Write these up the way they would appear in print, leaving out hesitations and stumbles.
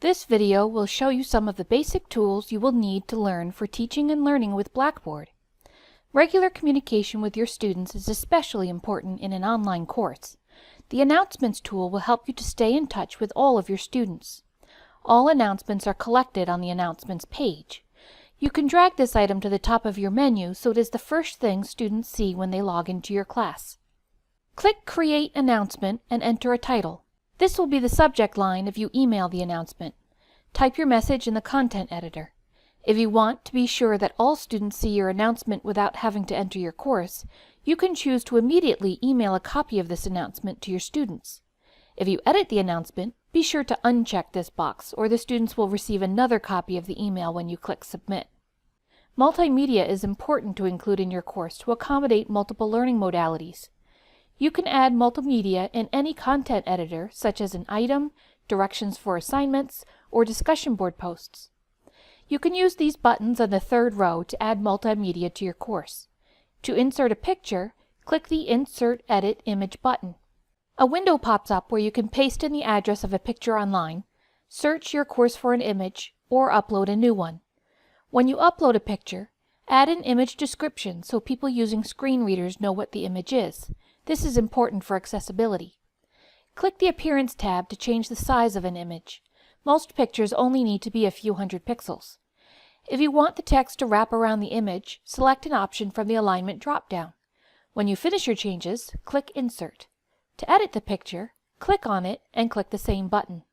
This video will show you some of the basic tools you will need to learn for teaching and learning with Blackboard. Regular communication with your students is especially important in an online course. The Announcements tool will help you to stay in touch with all of your students. All announcements are collected on the Announcements page. You can drag this item to the top of your menu so it is the first thing students see when they log into your class. Click Create Announcement and enter a title. This will be the subject line if you email the announcement. Type your message in the content editor. If you want to be sure that all students see your announcement without having to enter your course, you can choose to immediately email a copy of this announcement to your students. If you edit the announcement, be sure to uncheck this box or the students will receive another copy of the email when you click Submit. Multimedia is important to include in your course to accommodate multiple learning modalities. You can add multimedia in any content editor, such as an item, directions for assignments, or discussion board posts. You can use these buttons on the third row to add multimedia to your course. To insert a picture, click the Insert Edit Image button. A window pops up where you can paste in the address of a picture online, search your course for an image, or upload a new one. When you upload a picture, add an image description so people using screen readers know what the image is. This is important for accessibility. Click the Appearance tab to change the size of an image. Most pictures only need to be a few hundred pixels. If you want the text to wrap around the image, select an option from the Alignment drop-down. When you finish your changes, click Insert. To edit the picture, click on it and click the same button.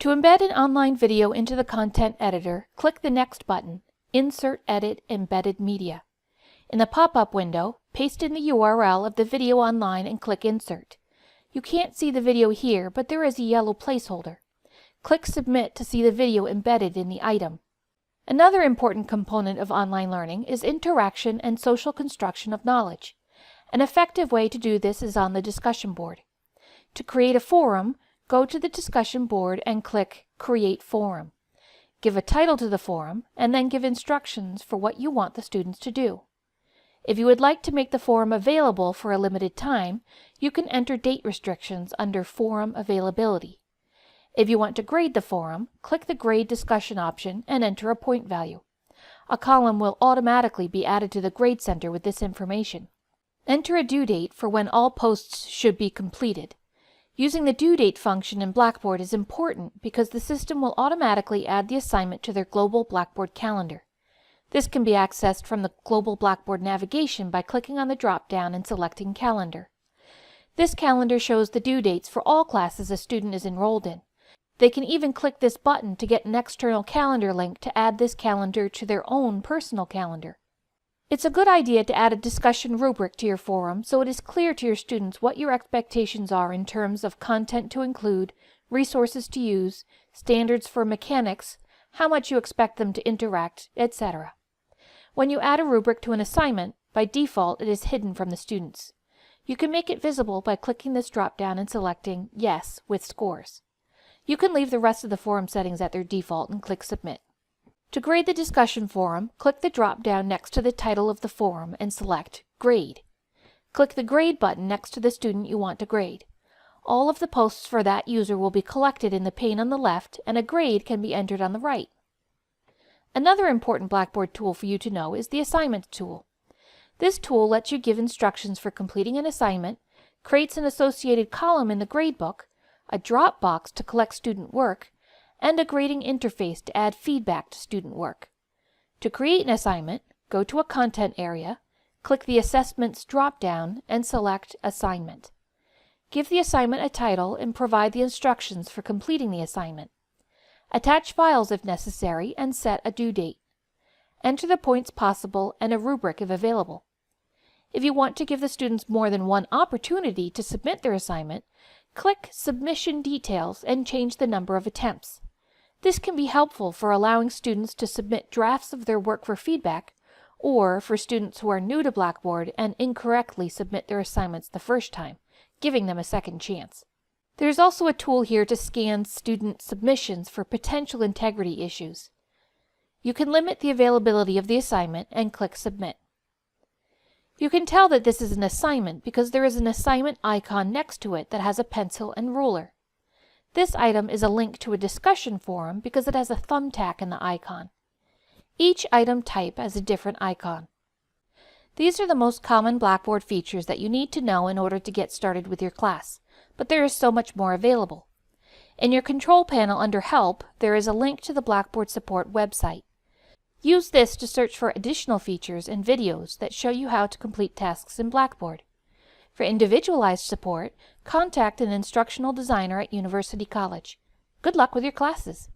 To embed an online video into the content editor, click the next button, Insert Edit Embedded Media. In the pop-up window, paste in the URL of the video online and click Insert. You can't see the video here, but there is a yellow placeholder. Click Submit to see the video embedded in the item. Another important component of online learning is interaction and social construction of knowledge. An effective way to do this is on the discussion board. To create a forum, go to the discussion board and click Create Forum. Give a title to the forum, and then give instructions for what you want the students to do. If you would like to make the forum available for a limited time, you can enter date restrictions under Forum Availability. If you want to grade the forum, click the Grade Discussion option and enter a point value. A column will automatically be added to the Grade Center with this information. Enter a due date for when all posts should be completed. Using the due date function in Blackboard is important because the system will automatically add the assignment to their global Blackboard calendar. This can be accessed from the global Blackboard navigation by clicking on the drop-down and selecting Calendar. This calendar shows the due dates for all classes a student is enrolled in. They can even click this button to get an external calendar link to add this calendar to their own personal calendar. It's a good idea to add a discussion rubric to your forum so it is clear to your students what your expectations are in terms of content to include, resources to use, standards for mechanics, how much you expect them to interact, etc. When you add a rubric to an assignment, by default it is hidden from the students. You can make it visible by clicking this drop-down and selecting Yes with scores. You can leave the rest of the forum settings at their default and click Submit. To grade the discussion forum, click the drop-down next to the title of the forum and select Grade. Click the Grade button next to the student you want to grade. All of the posts for that user will be collected in the pane on the left, and a grade can be entered on the right. Another important Blackboard tool for you to know is the Assignments tool. This tool lets you give instructions for completing an assignment, creates an associated column in the gradebook, a drop box to collect student work, and a grading interface to add feedback to student work. To create an assignment, go to a content area, click the Assessments drop-down, and select Assignment. Give the assignment a title and provide the instructions for completing the assignment. Attach files if necessary and set a due date. Enter the points possible and a rubric if available. If you want to give the students more than one opportunity to submit their assignment, click Submission Details and change the number of attempts. This can be helpful for allowing students to submit drafts of their work for feedback, or for students who are new to Blackboard and incorrectly submit their assignments the first time, giving them a second chance. There's also a tool here to scan student submissions for potential integrity issues. You can limit the availability of the assignment and click Submit. You can tell that this is an assignment because there is an assignment icon next to it that has a pencil and ruler. This item is a link to a discussion forum because it has a thumbtack in the icon. Each item type has a different icon. These are the most common Blackboard features that you need to know in order to get started with your class, but there is so much more available. In your control panel under Help, there is a link to the Blackboard support website. Use this to search for additional features and videos that show you how to complete tasks in Blackboard. For individualized support, contact an instructional designer at University College. Good luck with your classes!